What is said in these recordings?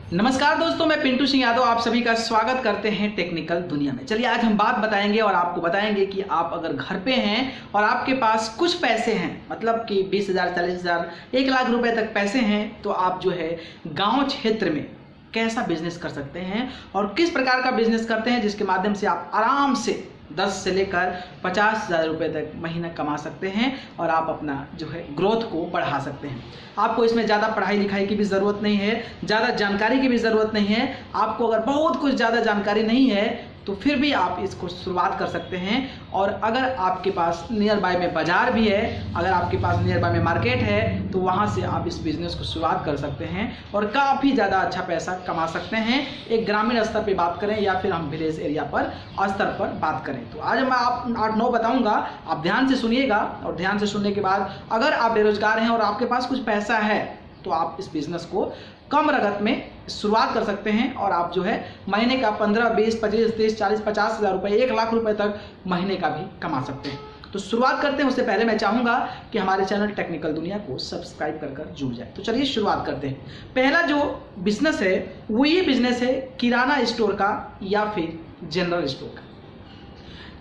नमस्कार दोस्तों, मैं पिंटू सिंह यादव आप सभी का स्वागत करते हैं टेक्निकल दुनिया में। चलिए आज हम बात बताएंगे और आपको बताएंगे कि आप अगर घर पे हैं और आपके पास कुछ पैसे हैं, मतलब कि 20,000, 40,000, 1 लाख रुपए तक पैसे हैं, तो आप जो है गांव क्षेत्र में कैसा बिजनेस कर सकते हैं और किस प्रकार का बिजनेस करते हैं जिसके माध्यम से आप आराम से 10 से लेकर 50,000 रुपये तक महीना कमा सकते हैं और आप अपना जो है ग्रोथ को बढ़ा सकते हैं। आपको इसमें ज़्यादा पढ़ाई लिखाई की भी ज़रूरत नहीं है, ज़्यादा जानकारी की भी ज़रूरत नहीं है। आपको अगर बहुत कुछ ज़्यादा जानकारी नहीं है तो फिर भी आप इसको शुरुआत कर सकते हैं। और अगर आपके पास नियर बाय में बाज़ार भी है, अगर आपके पास नियर बाय में मार्केट है, तो वहाँ से आप इस बिज़नेस को शुरुआत कर सकते हैं और काफ़ी ज़्यादा अच्छा पैसा कमा सकते हैं। एक ग्रामीण स्तर पे बात करें या फिर हम विलेज एरिया पर स्तर पर बात करें, तो आज मैं आप 8-9 बताऊँगा। आप ध्यान से सुनिएगा और ध्यान से सुनने के बाद अगर आप बेरोजगार हैं और आपके पास कुछ पैसा है तो आप इस बिज़नेस को कम लागत में शुरुआत कर सकते हैं और आप जो है महीने का 15, 20, 25, 30, 40, 50,000 रुपये, 1 लाख रुपए तक महीने का भी कमा सकते हैं। तो शुरुआत करते हैं। उससे पहले मैं चाहूँगा कि हमारे चैनल टेक्निकल दुनिया को सब्सक्राइब कर जुड़ जाए। तो चलिए शुरुआत करते हैं। पहला जो बिजनेस है वो ये बिजनेस है किराना स्टोर का या फिर जनरल स्टोर का।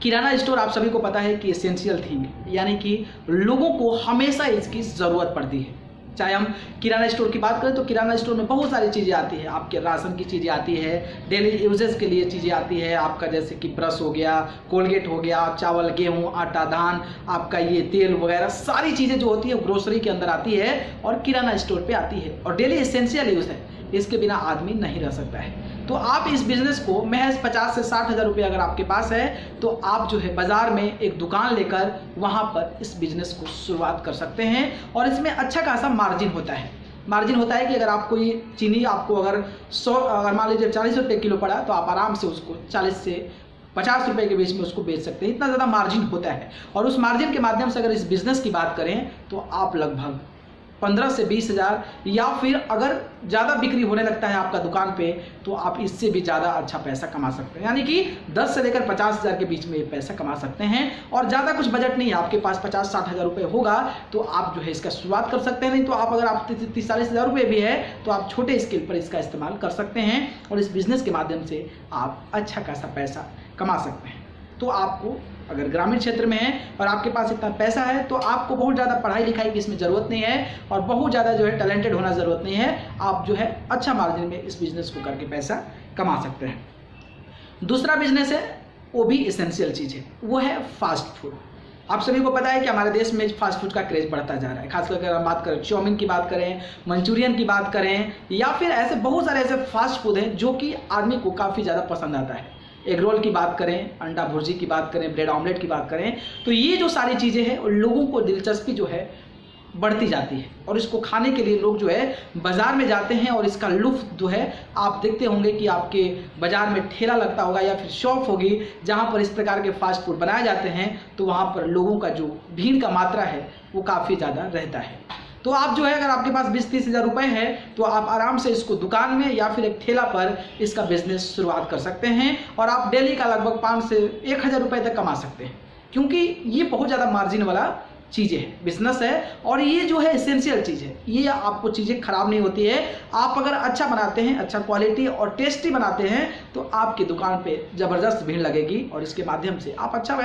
किराना स्टोर आप सभी को पता है कि एसेंशियल थिंग है, यानी कि लोगों को हमेशा इसकी ज़रूरत पड़ती है। चाहे हम किराना स्टोर की बात करें तो किराना स्टोर में बहुत सारी चीज़ें आती है। आपके राशन की चीज़ें आती है, डेली यूजेस के लिए चीज़ें आती है, आपका जैसे कि ब्रश हो गया, कोलगेट हो गया, चावल, गेहूं, आटा, धान, आपका ये तेल वगैरह सारी चीज़ें जो होती है ग्रोसरी के अंदर आती है और किराना स्टोर पे आती है और डेली एसेंशियल यूज़ है। इसके बिना आदमी नहीं रह सकता है। तो आप इस बिज़नेस को महज 50 से 60,000 रुपये अगर आपके पास है तो आप जो है बाज़ार में एक दुकान लेकर वहाँ पर इस बिज़नेस को शुरुआत कर सकते हैं और इसमें अच्छा खासा मार्जिन होता है। मार्जिन होता है कि अगर आपको ये चीनी आपको अगर मान लीजिए 40 रुपये किलो पड़ा तो आप आराम से उसको 40 से 50 रुपये के बीच में उसको बेच सकते हैं। इतना ज़्यादा मार्जिन होता है और उस मार्जिन के माध्यम से अगर इस बिज़नेस की बात करें तो आप लगभग 15 से 20,000 या फिर अगर ज़्यादा बिक्री होने लगता है आपका दुकान पे तो आप इससे भी ज़्यादा अच्छा पैसा कमा सकते हैं। यानी कि 10 से लेकर 50,000 के बीच में ये पैसा कमा सकते हैं और ज़्यादा कुछ बजट नहीं है, आपके पास 50-60,000 रुपये होगा तो आप जो है इसका शुरुआत कर सकते हैं। नहीं तो आप अगर आप 30-40,000 रुपये भी है तो आप छोटे स्केल पर इसका इस्तेमाल कर सकते हैं और इस बिज़नेस के माध्यम से आप अच्छा खासा पैसा कमा सकते हैं। तो आपको अगर ग्रामीण क्षेत्र में है और आपके पास इतना पैसा है तो आपको बहुत ज़्यादा पढ़ाई लिखाई की इसमें ज़रूरत नहीं है और बहुत ज़्यादा जो है टैलेंटेड होना ज़रूरत नहीं है। आप जो है अच्छा मार्जिन में इस बिज़नेस को करके पैसा कमा सकते हैं। दूसरा बिजनेस है, वो भी एसेंशियल चीज़ है, वो है फास्ट फूड। आप सभी को पता है कि हमारे देश में फास्ट फूड का क्रेज बढ़ता जा रहा है। खासकर अगर हम बात करें चाउमीन की बात करें, मंचूरियन की बात करें या फिर ऐसे बहुत सारे ऐसे फास्ट फूड हैं जो कि आदमी को काफ़ी ज़्यादा पसंद आता है। एग रोल की बात करें, अंडा भुर्जी की बात करें, ब्रेड ऑमलेट की बात करें, तो ये जो सारी चीज़ें हैं लोगों को दिलचस्पी जो है बढ़ती जाती है और इसको खाने के लिए लोग जो है बाज़ार में जाते हैं और इसका लुत्फ़ जो है आप देखते होंगे कि आपके बाज़ार में ठेला लगता होगा या फिर शॉप होगी जहाँ पर इस प्रकार के फास्ट फूड बनाए जाते हैं, तो वहाँ पर लोगों का जो भीड़ का मात्रा है वो काफ़ी ज़्यादा रहता है। तो आप जो है अगर आपके पास 20-30,000 रुपये है तो आप आराम से इसको दुकान में या फिर एक ठेला पर इसका बिजनेस शुरुआत कर सकते हैं और आप डेली का लगभग 5 से 1,000 रुपये तक कमा सकते हैं, क्योंकि ये बहुत ज़्यादा मार्जिन वाला चीज़ें है, बिजनेस है और ये जो है एसेंशियल चीज़ है। ये आपको चीज़ें खराब नहीं होती है। आप अगर अच्छा बनाते हैं, अच्छा क्वालिटी और टेस्टी बनाते हैं तो आपकी दुकान पे ज़बरदस्त भीड़ लगेगी और इसके माध्यम से आप अच्छा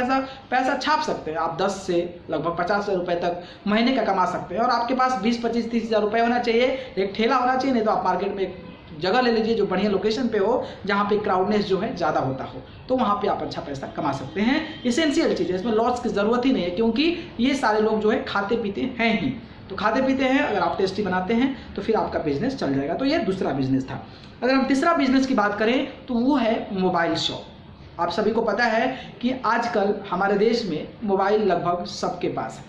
पैसा छाप सकते हैं। आप 10 से लगभग 50,000 रुपये तक महीने का कमा सकते हैं और आपके पास 20-25-30,000 रुपये होना चाहिए, एक ठेला होना चाहिए, नहीं तो आप मार्केट में एक जगह ले लीजिए जो बढ़िया लोकेशन पे हो, जहाँ पे क्राउडनेस जो है ज़्यादा होता हो, तो वहाँ पे आप अच्छा पैसा कमा सकते हैं। एसेंशियल चीज़ है, इसमें लॉस की ज़रूरत ही नहीं है, क्योंकि ये सारे लोग जो है खाते पीते हैं ही। तो खाते पीते हैं, अगर आप टेस्टी बनाते हैं तो फिर आपका बिजनेस चल जाएगा। तो ये दूसरा बिजनेस था। अगर हम तीसरा बिजनेस की बात करें तो वो है मोबाइल शॉप। आप सभी को पता है कि आजकल हमारे देश में मोबाइल लगभग सबके पास है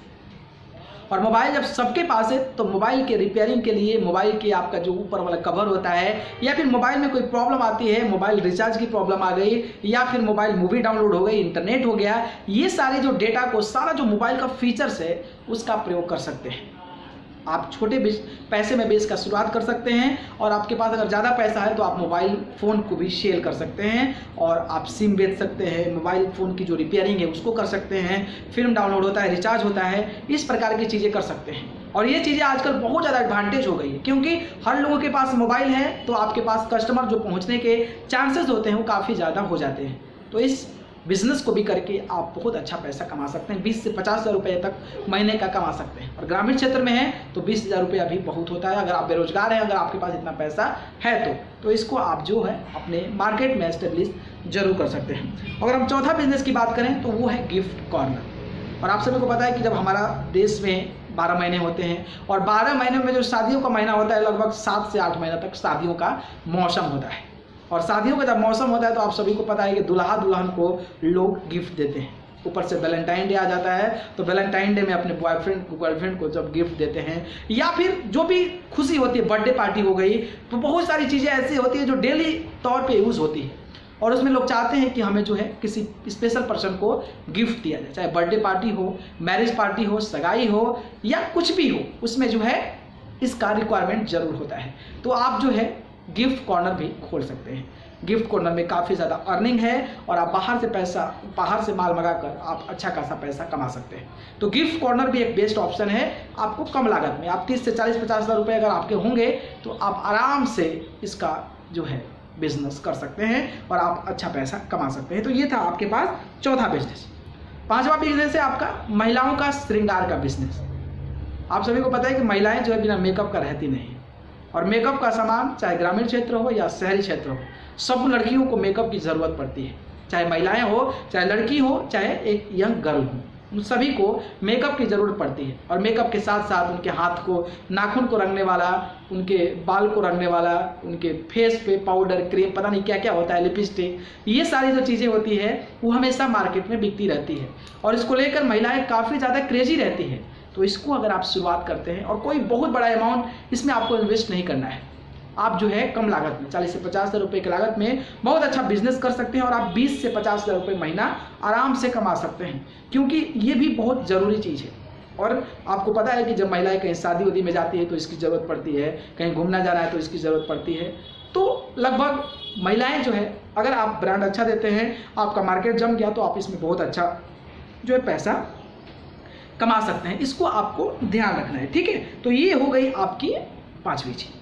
और मोबाइल जब सबके पास है तो मोबाइल के रिपेयरिंग के लिए, मोबाइल के आपका जो ऊपर वाला कवर होता है या फिर मोबाइल में कोई प्रॉब्लम आती है, मोबाइल रिचार्ज की प्रॉब्लम आ गई या फिर मोबाइल मूवी डाउनलोड हो गई, इंटरनेट हो गया, ये सारे जो डेटा को, सारा जो मोबाइल का फीचर्स है उसका प्रयोग कर सकते हैं। आप छोटे पैसे में बेच कर शुरुआत कर सकते हैं। और आपके पास अगर ज़्यादा पैसा है तो आप मोबाइल फ़ोन को भी सेल कर सकते हैं और आप सिम बेच सकते हैं, मोबाइल फ़ोन की जो रिपेयरिंग है उसको कर सकते हैं, फिल्म डाउनलोड होता है, रिचार्ज होता है, इस प्रकार की चीज़ें कर सकते हैं। और ये चीज़ें आजकल बहुत ज़्यादा एडवांटेज हो गई है, क्योंकि हर लोगों के पास मोबाइल है तो आपके पास कस्टमर जो पहुँचने के चांसेस होते हैं वो काफ़ी ज़्यादा हो जाते हैं। तो इस बिजनेस को भी करके आप बहुत अच्छा पैसा कमा सकते हैं। 20 से 50 हज़ार रुपये तक महीने का कमा सकते हैं। और ग्रामीण क्षेत्र में है तो 20 हज़ार रुपये अभी बहुत होता है। अगर आप बेरोजगार हैं, अगर आपके पास इतना पैसा है तो इसको आप जो है अपने मार्केट में एस्टेब्लिश जरूर कर सकते हैं। अगर हम चौथा बिजनेस की बात करें तो वो है गिफ्ट कॉर्नर। और आप सभी को पता है कि जब हमारा देश में 12 महीने होते हैं और 12 महीने में जो शादियों का महीना होता है, लगभग 7 से 8 महीना तक शादियों का मौसम होता है। और शादियों का जब मौसम होता है तो आप सभी को पता है कि दुल्हा दुल्हन को लोग गिफ्ट देते हैं। ऊपर से वैलेंटाइन डे आ जाता है तो वैलेंटाइन डे में अपने बॉयफ्रेंड को गर्लफ्रेंड को जब गिफ्ट देते हैं, या फिर जो भी खुशी होती है, बर्थडे पार्टी हो गई, तो बहुत सारी चीज़ें ऐसी होती है जो डेली तौर पे यूज़ होती है। और उसमें लोग चाहते हैं कि हमें जो है किसी स्पेशल पर्सन को गिफ्ट दिया जाए, चाहे बर्थडे पार्टी हो, मैरिज पार्टी हो, सगाई हो या कुछ भी हो, उसमें जो है इसका रिक्वायरमेंट जरूर होता है। तो आप जो है गिफ्ट कॉर्नर भी खोल सकते हैं। गिफ्ट कॉर्नर में काफ़ी ज़्यादा अर्निंग है और आप बाहर से माल मंगाकर आप अच्छा खासा पैसा कमा सकते हैं। तो गिफ्ट कॉर्नर भी एक बेस्ट ऑप्शन है आपको कम लागत में। आप 30 से 40-50 हज़ार रुपये अगर आपके होंगे तो आप आराम से इसका जो है बिजनेस कर सकते हैं और आप अच्छा पैसा कमा सकते हैं। तो ये था आपके पास चौथा बिजनेस। पांचवा बिजनेस है आपका महिलाओं का श्रृंगार का बिजनेस। आप सभी को पता है कि महिलाएं जो है बिना मेकअप का रहती नहीं, और मेकअप का सामान चाहे ग्रामीण क्षेत्र हो या शहरी क्षेत्र हो, सब लड़कियों को मेकअप की ज़रूरत पड़ती है। चाहे महिलाएं हो, चाहे लड़की हो, चाहे एक यंग गर्ल हो, उन सभी को मेकअप की ज़रूरत पड़ती है। और मेकअप के साथ साथ उनके हाथ को, नाखून को रंगने वाला, उनके बाल को रंगने वाला, उनके फेस पे पाउडर, क्रीम, पता नहीं क्या क्या होता है, लिपस्टिक, ये सारी जो चीज़ें होती है वो हमेशा मार्केट में बिकती रहती है और इसको लेकर महिलाएँ काफ़ी ज़्यादा क्रेजी रहती है। तो इसको अगर आप शुरुआत करते हैं और कोई बहुत बड़ा अमाउंट इसमें आपको इन्वेस्ट नहीं करना है, आप जो है कम लागत में 40 से 50 हज़ार रुपये की लागत में बहुत अच्छा बिजनेस कर सकते हैं और आप 20 से 50 हज़ार रुपये महीना आराम से कमा सकते हैं, क्योंकि ये भी बहुत ज़रूरी चीज़ है। और आपको पता है कि जब महिलाएं कहीं शादी उदी में जाती है तो इसकी ज़रूरत पड़ती है, कहीं घूमना जाना है तो इसकी ज़रूरत पड़ती है। तो लगभग महिलाएँ जो है, अगर आप ब्रांड अच्छा देते हैं, आपका मार्केट जम गया तो आप इसमें बहुत अच्छा जो है पैसा कमा सकते हैं। इसको आपको ध्यान रखना है, ठीक है। तो ये हो गई आपकी पांचवी चीज।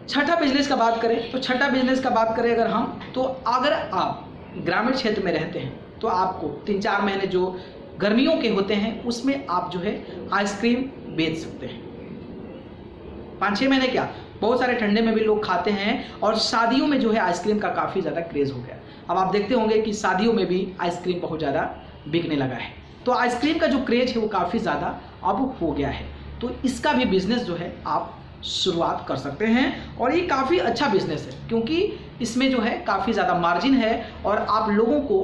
छठा बिजनेस का बात करें तो छठा बिजनेस का बात करें अगर हम, तो अगर आप ग्रामीण क्षेत्र में रहते हैं तो आपको 3-4 महीने जो गर्मियों के होते हैं उसमें आप जो है आइसक्रीम बेच सकते हैं। 5-6 महीने क्या, बहुत सारे ठंडे में भी लोग खाते हैं और शादियों में जो है आइसक्रीम का काफ़ी ज़्यादा क्रेज़ हो गया। अब आप देखते होंगे कि शादियों में भी आइसक्रीम बहुत ज़्यादा बिकने लगा है। तो आइसक्रीम का जो क्रेज है वो काफ़ी ज़्यादा अब हो गया है। तो इसका भी बिजनेस जो है आप शुरुआत कर सकते हैं और ये काफ़ी अच्छा बिजनेस है, क्योंकि इसमें जो है काफ़ी ज़्यादा मार्जिन है और आप लोगों को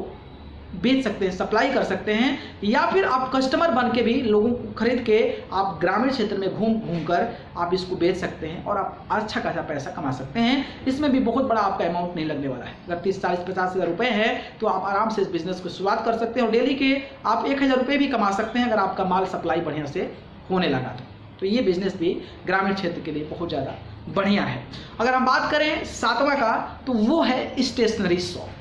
बेच सकते हैं, सप्लाई कर सकते हैं, या फिर आप कस्टमर बन के भी लोगों को खरीद के आप ग्रामीण क्षेत्र में घूम घूम कर आप इसको बेच सकते हैं और आप अच्छा खासा पैसा कमा सकते हैं। इसमें भी बहुत बड़ा आपका अमाउंट नहीं लगने वाला है। अगर 30, 40, 50 हज़ार रुपये है तो आप आराम से इस बिज़नेस को शुरुआत कर सकते हैं और डेली के आप 1,000 रुपये भी कमा सकते हैं अगर आपका माल सप्लाई बढ़िया से होने लगा तो ये बिज़नेस भी ग्रामीण क्षेत्र के लिए बहुत ज़्यादा बढ़िया है। अगर हम बात करें 7वां का, तो वो है स्टेशनरी शॉप।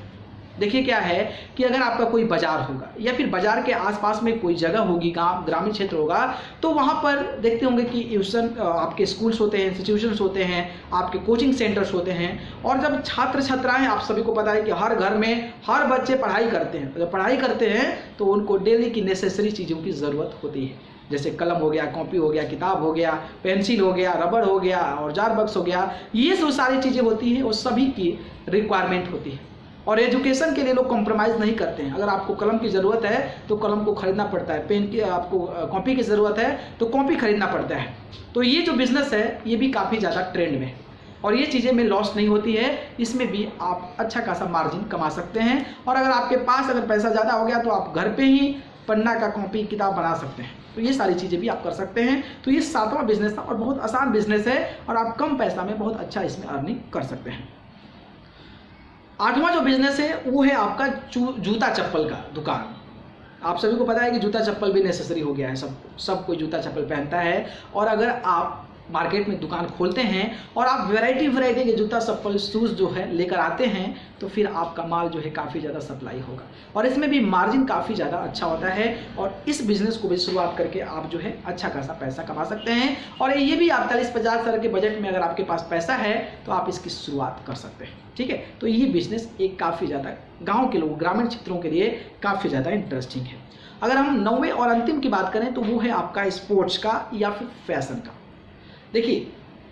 देखिए क्या है कि अगर आपका कोई बाजार होगा या फिर बाजार के आसपास में कोई जगह होगी, गांव ग्रामीण क्षेत्र होगा, तो वहां पर देखते होंगे कि ट्यूशन, आपके स्कूल्स होते हैं, इंस्टीट्यूशंस होते हैं, आपके कोचिंग सेंटर्स होते हैं। और जब छात्र छात्राएं, आप सभी को पता है कि हर घर में हर बच्चे पढ़ाई करते हैं। जब पढ़ाई करते हैं तो उनको डेली की नेसेसरी चीज़ों की ज़रूरत होती है, जैसे कलम हो गया, कॉपी हो गया, किताब हो गया, पेंसिल हो गया, रबड़ हो गया, औजार बक्स हो गया। ये जो सारी चीज़ें होती हैं वो सभी की रिक्वायरमेंट होती है। और एजुकेशन के लिए लोग कॉम्प्रोमाइज़ नहीं करते हैं। अगर आपको कलम की ज़रूरत है तो कलम को खरीदना पड़ता है, पेन की, आपको कॉपी की ज़रूरत है तो कॉपी खरीदना पड़ता है। तो ये जो बिज़नेस है ये भी काफ़ी ज़्यादा ट्रेंड में है और ये चीज़ें में लॉस नहीं होती है। इसमें भी आप अच्छा खासा मार्जिन कमा सकते हैं। और अगर आपके पास अगर पैसा ज़्यादा हो गया तो आप घर पे ही पन्ना का कॉपी किताब बना सकते हैं। तो ये सारी चीज़ें भी आप कर सकते हैं। तो ये 7वां बिजनेस था और बहुत आसान बिजनेस है और आप कम पैसा में बहुत अच्छा इसमें अर्निंग कर सकते हैं। 8वां जो बिजनेस है वो है आपका जूता चप्पल का दुकान। आप सभी को पता है कि जूता चप्पल भी नेसेसरी हो गया है, सब कोई जूता चप्पल पहनता है। और अगर आप मार्केट में दुकान खोलते हैं और आप वैरायटी के जूता चप्पल शूज़ जो है लेकर आते हैं, तो फिर आपका माल जो है काफ़ी ज़्यादा सप्लाई होगा और इसमें भी मार्जिन काफ़ी ज़्यादा अच्छा होता है और इस बिज़नेस को भी शुरुआत करके आप जो है अच्छा खासा पैसा कमा सकते हैं। और ये भी आप 40-50 हज़ार के बजट में अगर आपके पास पैसा है तो आप इसकी शुरुआत कर सकते हैं। ठीक है, तो ये बिज़नेस एक काफ़ी ज़्यादा गाँव के लोग, ग्रामीण क्षेत्रों के लिए काफ़ी ज़्यादा इंटरेस्टिंग है। अगर हम 9वें और अंतिम की बात करें तो वो है आपका स्पोर्ट्स का या फिर फैशन का। देखिए,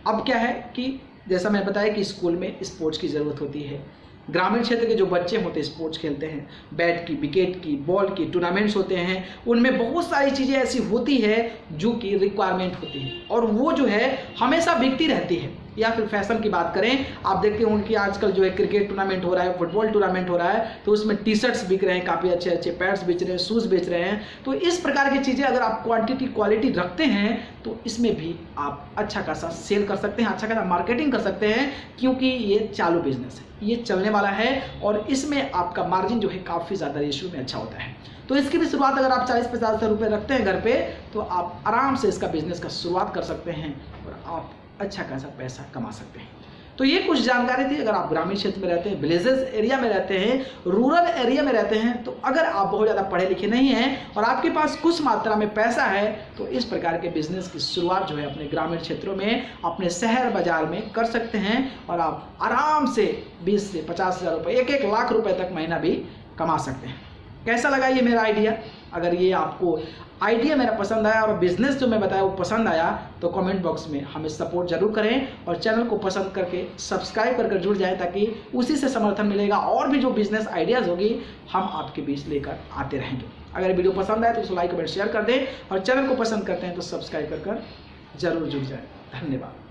अब क्या है कि जैसा मैं बताया कि स्कूल में स्पोर्ट्स की ज़रूरत होती है। ग्रामीण क्षेत्र के जो बच्चे होते हैं स्पोर्ट्स खेलते हैं, बैट की, विकेट की, बॉल की टूर्नामेंट्स होते हैं, उनमें बहुत सारी चीज़ें ऐसी होती है जो कि रिक्वायरमेंट होती है और वो जो है हमेशा बिकती रहती है। या फिर फैशन की बात करें, आप देखते हैं उनकी आजकल जो है क्रिकेट टूर्नामेंट हो रहा है, फुटबॉल टूर्नामेंट हो रहा है, तो उसमें टी शर्ट्स बिक रहे हैं, काफ़ी अच्छे अच्छे पैड्स बेच रहे हैं, शूज़ बेच रहे हैं। तो इस प्रकार की चीज़ें अगर आप क्वालिटी रखते हैं तो इसमें भी आप अच्छा खासा सेल कर सकते हैं, अच्छा खासा मार्केटिंग कर सकते हैं, क्योंकि ये चालू बिजनेस है, ये चलने वाला है और इसमें आपका मार्जिन जो है काफ़ी ज़्यादा रेशियो में अच्छा होता है। तो इसकी भी शुरुआत अगर आप 40-50 हज़ार रुपये रखते हैं घर पे तो आप आराम से इसका बिजनेस का शुरुआत कर सकते हैं और आप अच्छा खासा पैसा कमा सकते हैं। तो ये कुछ जानकारी थी। अगर आप ग्रामीण क्षेत्र में रहते हैं, विलेजेस एरिया में रहते हैं, रूरल एरिया में रहते हैं, तो अगर आप बहुत ज़्यादा पढ़े लिखे नहीं हैं और आपके पास कुछ मात्रा में पैसा है तो इस प्रकार के बिजनेस की शुरुआत जो है अपने ग्रामीण क्षेत्रों में, अपने शहर बाजार में कर सकते हैं और आप आराम से 20 से 50 हज़ार रुपये, 1-1 लाख रुपए तक महीना भी कमा सकते हैं। कैसा लगा ये मेरा आइडिया? अगर ये आपको आइडिया मेरा पसंद आया और बिजनेस जो मैं बताया वो पसंद आया तो कमेंट बॉक्स में हमें सपोर्ट जरूर करें और चैनल को पसंद करके सब्सक्राइब कर जुड़ जाएं, ताकि उसी से समर्थन मिलेगा और भी जो बिजनेस आइडियाज़ होगी हम आपके बीच लेकर आते रहेंगे। अगर वीडियो पसंद आए तो उसको लाइक कमेंट शेयर कर दें और चैनल को पसंद करते हैं तो सब्सक्राइब कर जरूर जुड़ जाएं। धन्यवाद।